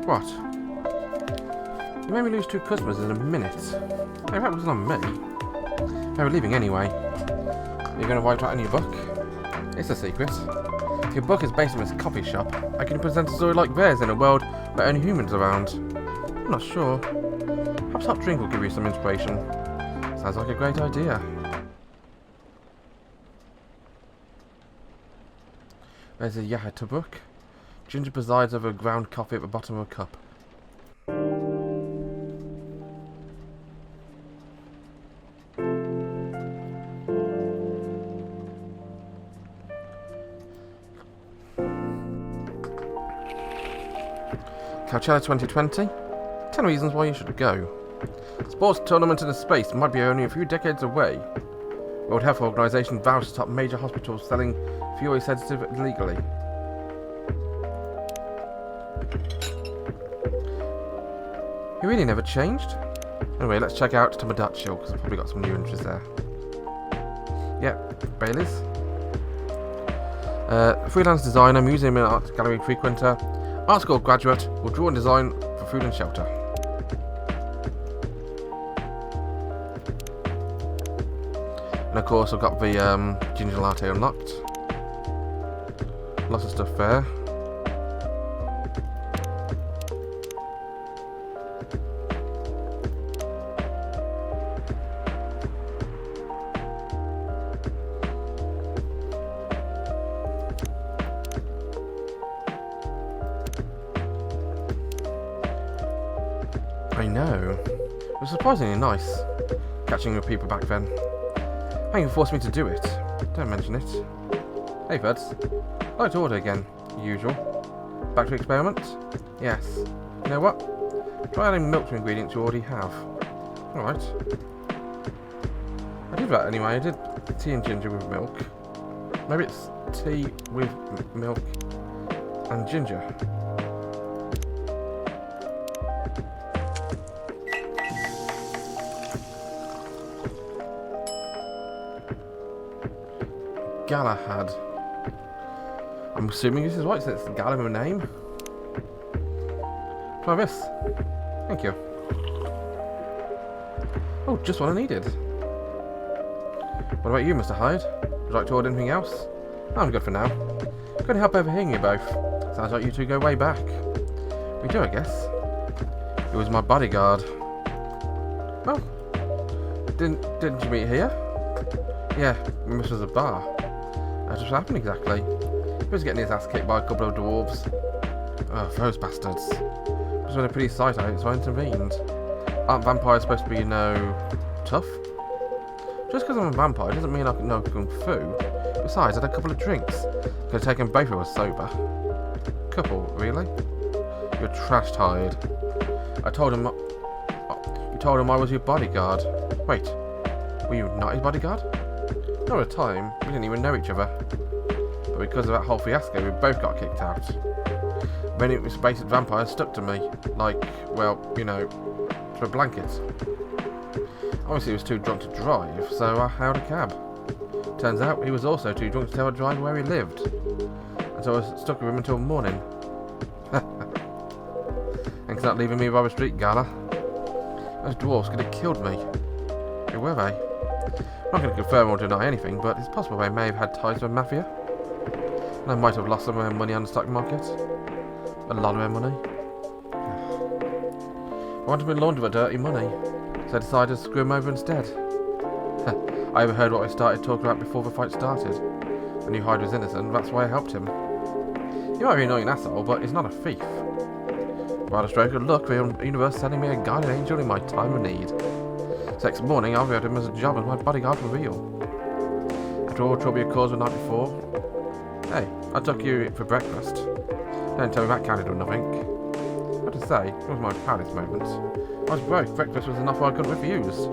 What? You made me lose 2 customers in a minute. Hey, that was on me. They were leaving anyway. You're going to write out a new book? It's a secret. If your book is based on this coffee shop, I can present a story like theirs in a world where only humans are around. I'm not sure. Perhaps hot drink will give you some inspiration. Sounds like a great idea. There's a Yahata book. Ginger presides over ground coffee at the bottom of a cup. Coachella 2020? 10 reasons why you should go. Sports tournament in space might be only a few decades away. World Health Organization vows to stop major hospitals selling fuel sedative illegally. He really never changed. Anyway, let's check out Tomodachi, because I've probably got some new interests there. Yep, Bailey's. Freelance designer, museum and art gallery frequenter, art school graduate, will draw and design for food and shelter. And of course, I've got the ginger latte unlocked. Lots of stuff there. I know. It was surprisingly nice catching with people back then. Thank you for forcing me to do it. Don't mention it. Hey, Fudce. I'd like to order again. Usual. Back to experiment? Yes. You know what? Try adding milk to ingredients you already have. Alright. I did that anyway. I did tea and ginger with milk. Maybe it's tea with milk and ginger. Gala had. I'm assuming this is right, so it's Gala with a name. Try this. Thank you. Oh, just what I needed. What about you, Mr. Hyde? Would you like to order anything else? I'm good for now. Couldn't help overhearing you both. Sounds like you two go way back. We do, I guess. He was my bodyguard. Oh. Didn't you meet here? Yeah, this was a bar. That just happened exactly. He was getting his ass kicked by a couple of dwarves. Oh, those bastards. It was been a pretty sight out, so I intervened. Aren't vampires supposed to be, tough? Just because I'm a vampire doesn't mean I can know kung fu. Besides, I had a couple of drinks. Could have taken both of us sober. Couple, really? You're trashed, Hyde. You told him I was your bodyguard. Wait, were you not his bodyguard? Not at the time, we didn't even know each other. But because of that whole fiasco, we both got kicked out. Then it was basic vampires stuck to me. Like, well, to a blanket. Obviously he was too drunk to drive, so I hailed a cab. Turns out he was also too drunk to tell a driver where he lived. And so I was stuck with him until morning. Thanks for not leaving me by the street, Gala. Those dwarves could have killed me. Who were they? I'm not going to confirm or deny anything, but it's possible they may have had ties to a mafia. And I might have lost some of their money on the stock market. A lot of their money. I wanted to launder the dirty money, so I decided to screw him over instead. I overheard what I started talking about before the fight started. I knew Hyde was innocent, that's why I helped him. He might be an annoying asshole, but he's not a thief. Rather stroke of luck, the universe sending me a guardian angel in my time of need. So next morning, I'll be at him as a job as my bodyguard for real. After all the trouble you caused the night before. Hey, I took you for breakfast. Don't tell me that counted or nothing. I have to say, it was my proudest moment. I was broke, breakfast was enough I couldn't refuse. It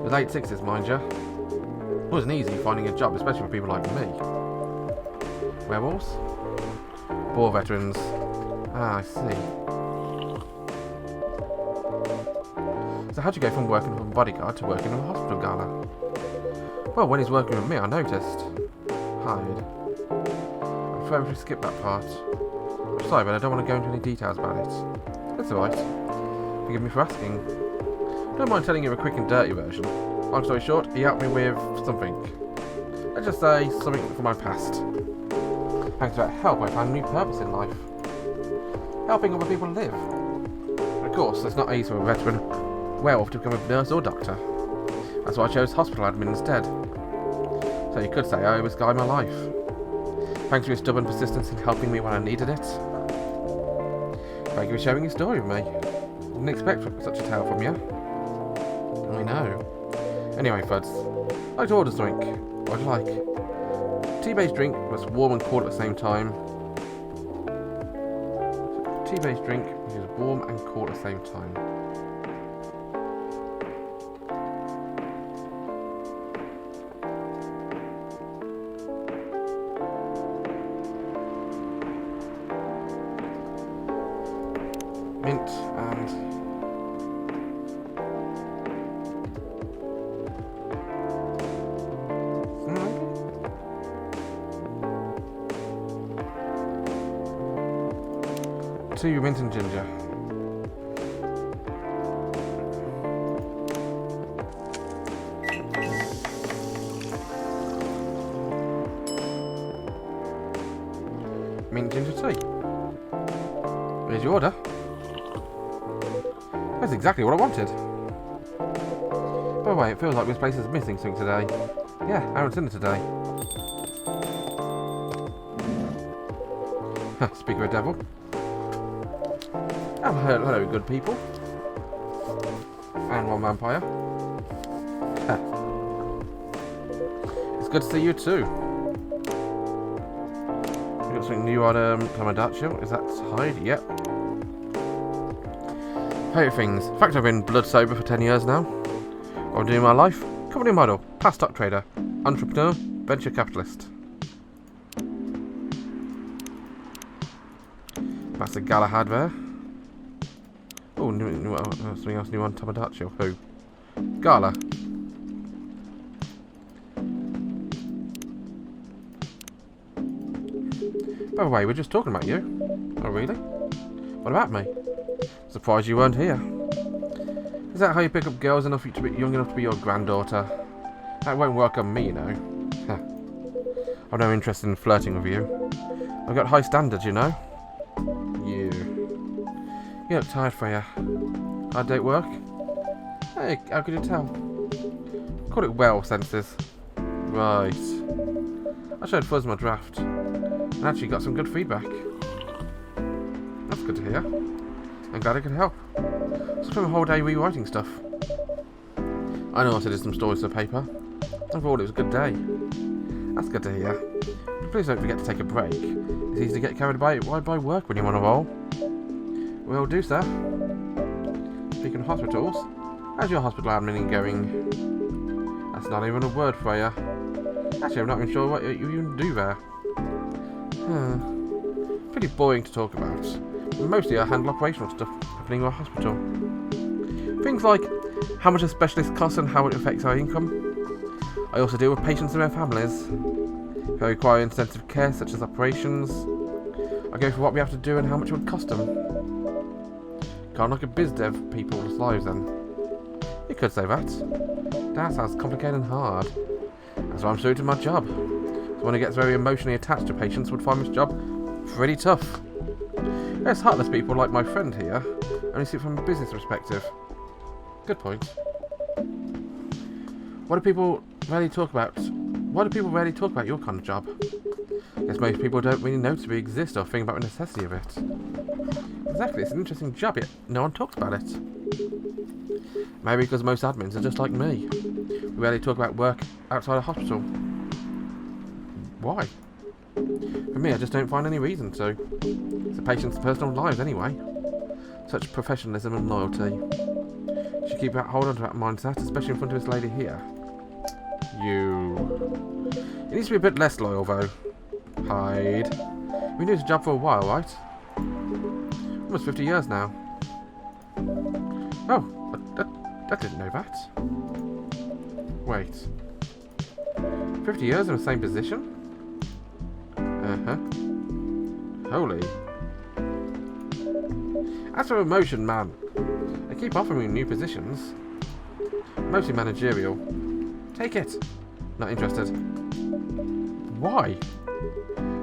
was late 60s, mind you. It wasn't easy finding a job, especially for people like me. Werewolves? War veterans. Ah, I see. So how'd you go from working with a bodyguard to working in a hospital, Gala? Well, when he's working with me, I noticed. Hyde. I'm afraid we should skip that part. sorry, but I don't want to go into any details about it. That's alright. Forgive me for asking. Don't mind telling you a quick and dirty version. Long story short, he helped me with something. Let's just say something from my past. Thanks to that help, I found a new purpose in life. Helping other people live. But of course, it's not easy for a veteran werewolf to become a nurse or doctor. That's why I chose hospital admin instead. So you could say I owe this guy my life. Thanks for your stubborn persistence in helping me when I needed it. Thank you for sharing your story with me. Didn't expect such a tale from you. I know. Anyway, Fudce, I'd like to order something. What would you like? Tea-based drink that's warm and cold at the same time. Tea-based drink which is warm and cold at the same time. Mint and 2 mint and ginger. Mint ginger tea. Here's your order. That's exactly what I wanted. By the way, it feels like this place is missing something today. Yeah, Aaron's in it today. Speak of a devil. Oh, hello, good people. And one vampire. It's good to see you too. You got something new on Tomodachi? Is that Hyde? Yep. Favourite things. In fact, I've been blood sober for 10 years now. What I'm doing in my life? Company model, past stock trader, entrepreneur, venture capitalist. That's the Gala had there. Oh, something else new on Tomodachi. Who? Gala. By the way, we're just talking about you. Oh, really? What about me? Surprised you weren't here. Is that how you pick up girls enough to be young enough to be your granddaughter? That won't work on me, you know. I've no interest in flirting with you. I've got high standards, you know. You look tired, Freya. Hard day at work? Hey, how could you tell? Call it well, senses. Right. I showed Fudce my draft. And actually got some good feedback. That's good to hear. I'm glad I could help. Spent a whole day rewriting stuff. I know I did some stories to paper. Overall, it was a good day. That's good to hear. Please don't forget to take a break. It's easy to get carried away by work when you're on a roll. Will do, sir. Speaking of hospitals, how's your hospital admin going? That's not even a word, Freya. Actually, I'm not even sure what you even do there. Pretty boring to talk about. Mostly I handle operational stuff happening in our hospital. Things like how much a specialist costs and how it affects our income. I also deal with patients and their families. If they require intensive care such as operations, I go for what we have to do and how much it would cost them. Can't knock a biz dev people's lives then. You could say that. That sounds complicated and hard. That's why I'm suited to my job. Someone who gets very emotionally attached to patients would find this job pretty tough. There's heartless people like my friend here, only see it from a business perspective. Good point. Why do people rarely talk about your kind of job? Guess most people don't really know to exist or think about the necessity of it. Exactly, it's an interesting job, yet no one talks about it. Maybe because most admins are just like me. We rarely talk about work outside a hospital. Why? For me, I just don't find any reason to. It's the patient's personal lives anyway. Such professionalism and loyalty. You should keep hold on to that mindset, especially in front of this lady here. You needs to be a bit less loyal, though. Hyde. We've been doing this job for a while, right? Almost 50 years now. Oh, I didn't know that. Wait. 50 years in the same position? Uh-huh. Holy. As for promotion, man, they keep offering me new positions. Mostly managerial. Take it. Not interested. Why?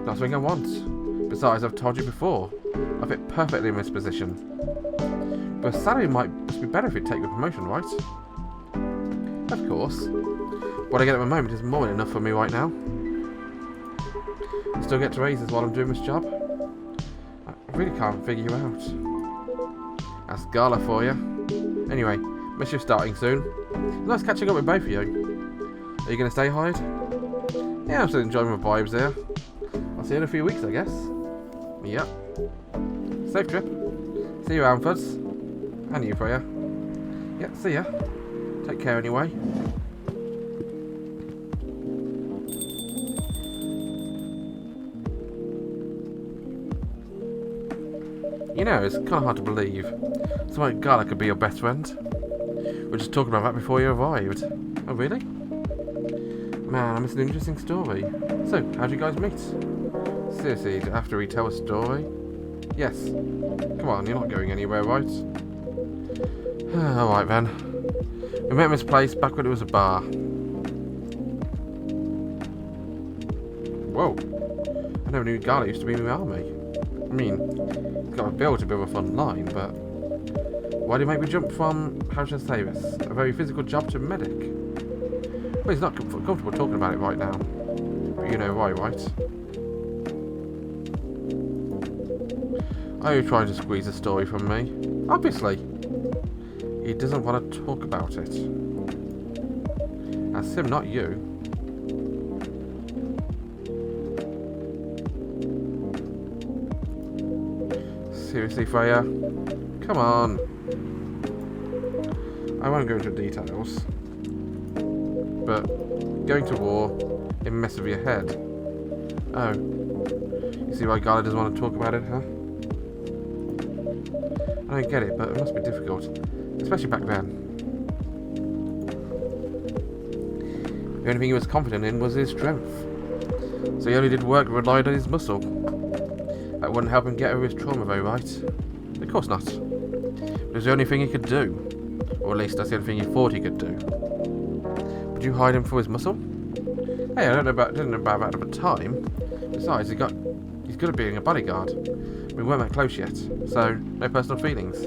Not something I want. Besides, I've told you before, I fit perfectly in this position. But salary must be better if you take the promotion, right? Of course. What I get at the moment is more than enough for me right now. I still get raises while I'm doing this job. I really can't figure you out. That's Gala for you. Anyway, miss you starting soon. Nice catching up with both of you. Are you going to stay, Hyde? Yeah, I'm still enjoying my vibes here. I'll see you in a few weeks, I guess. Yep. Safe trip. See you around, Fudce. And you, Freya. Yeah, see ya. Take care anyway. You know, it's kind of hard to believe. Someone like Gala could be your best friend. We were just talking about that before you arrived. Oh, really? Man, I missed an interesting story. So, how'd you guys meet? Seriously, after we tell a story? Yes. Come on, you're not going anywhere, right? Alright then. We met in this place back when it was a bar. Whoa. I never knew Gala used to be in the army. I mean, he's got a build to build a fun line, but why do you make me jump from, how should I say this, a very physical job to medic? Well, he's not comfortable talking about it right now. But you know why, right? Are you trying to squeeze a story from me? Obviously. He doesn't want to talk about it. That's him, not you. Seriously, Freya? Come on. I won't go into details. But going to war, it messes with your head. Oh. You see why Gala doesn't want to talk about it, huh? I don't get it, but it must be difficult. Especially back then. The only thing he was confident in was his strength. So he only did work that relied on his muscle. That wouldn't help him get over his trauma though, right? Of course not. But it was the only thing he could do. Or at least that's the only thing he thought he could do. Would you hide him for his muscle? Hey, I didn't know about that at the time. Besides, he's good at being a bodyguard. We weren't that close yet, so no personal feelings.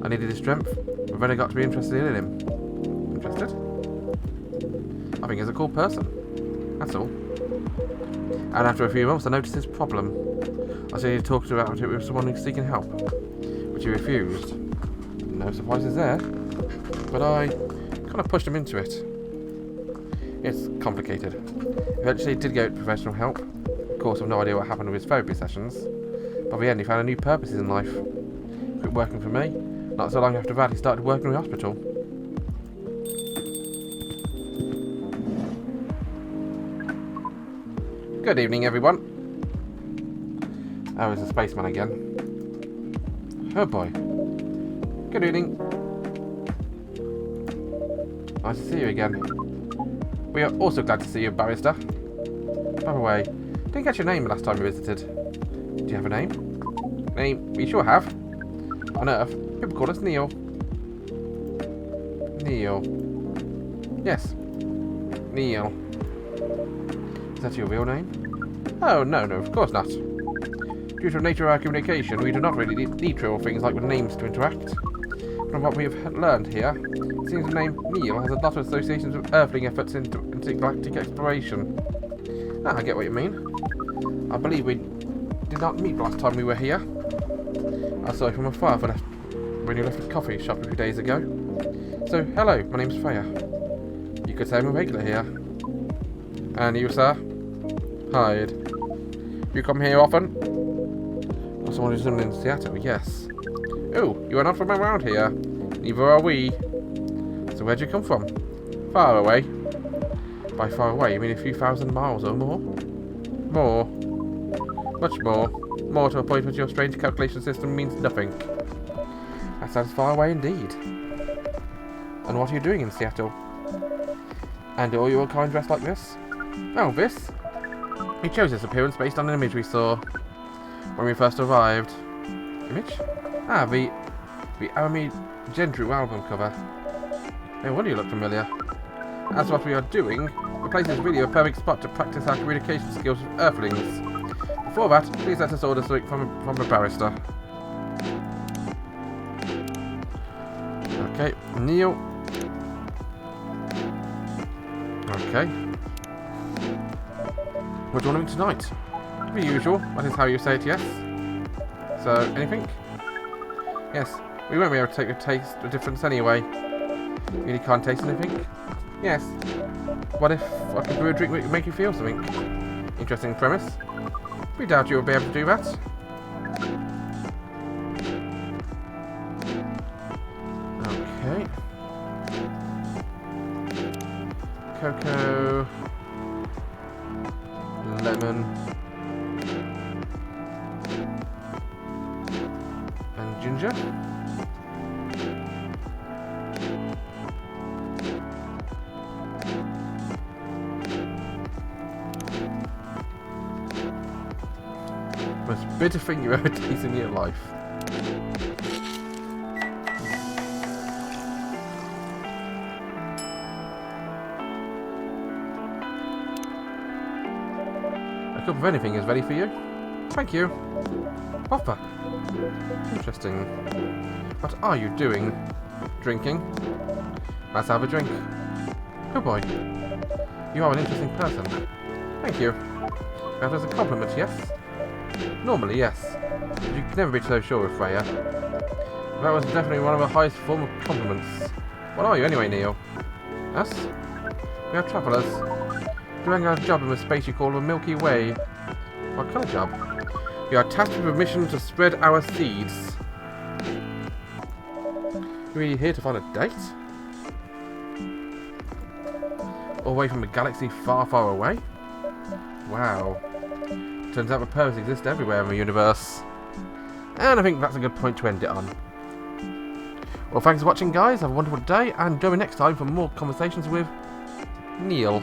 I needed his strength. We've only got to be interested in him. Interested? I think he's a cool person. That's all. And after a few months, I noticed his problem. I said he talked about it with someone who's seeking help, which he refused. No surprises there. But I kind of pushed him into it. It's complicated. Eventually, he did go to professional help. Of course, I've no idea what happened with his therapy sessions. But in the end, he found a new purpose in life. Quit working for me. Not so long after that, he started working in the hospital. Good evening, everyone. Oh, it's a spaceman again. Oh boy. Good evening. Nice to see you again. We are also glad to see you, Barrister. By the way, didn't get your name last time you visited. Do you have a name? Name? We sure have. On Earth, people call us Neil. Neil. Yes. Neil. Is that your real name? Oh, no, of course not. Due to the nature of our communication, we do not really need trivial things like with names to interact. From what we have learned here, it seems the name Neil has a lot of associations with earthling efforts into intergalactic exploration. Ah, I get what you mean. I believe we did not meet last time we were here. I saw you from afar when you left the coffee shop a few days ago. So, hello, my name's Freya. You could say I'm a regular here. And you, sir? Hyde. You come here often? Or someone who's living in Seattle, yes. Oh, you are not from around here. Neither are we. So where'd you come from? Far away. By far away, you mean a few thousand miles or more? More. Much more. More to a point where your strange calculation system means nothing. That sounds far away indeed. And what are you doing in Seattle? And are you all kind dressed like this? Oh, this? We chose this appearance based on an image we saw when we first arrived. Image? Ah, the Army Gentry album cover. No wonder you look familiar. As what we are doing, we place this video a perfect spot to practice our communication skills with Earthlings. Before that, please let us order something from the barrister. Okay, Neil. Okay. What do you want to eat tonight? The usual, that is how you say it, yes? So, anything? Yes, we won't be able to taste the difference anyway. You really can't taste anything? Yes. What if I could brew a drink that would make you feel something? Interesting premise. We doubt you will be able to do that. Okay. Cocoa. Lemon. And ginger. Most bitter thing you ever tasted in your life. A cup of anything is ready for you. Thank you. Whopper. Interesting. What are you doing? Drinking? Let's have a drink. Good boy. You are an interesting person. Thank you. That was a compliment, yes? Normally, yes. But you can never be so sure with Freya. That was definitely one of the highest form of compliments. What are you anyway, Neil? Us? We are travellers. Doing our job in the space you call the Milky Way. What kind of job? We are tasked with a mission to spread our seeds. Are we here to find a date? All the way from a galaxy far, far away? Wow. Turns out the purpose exists everywhere in the universe. And I think that's a good point to end it on. Well, thanks for watching, guys. Have a wonderful day, and join me next time for more conversations with Neil.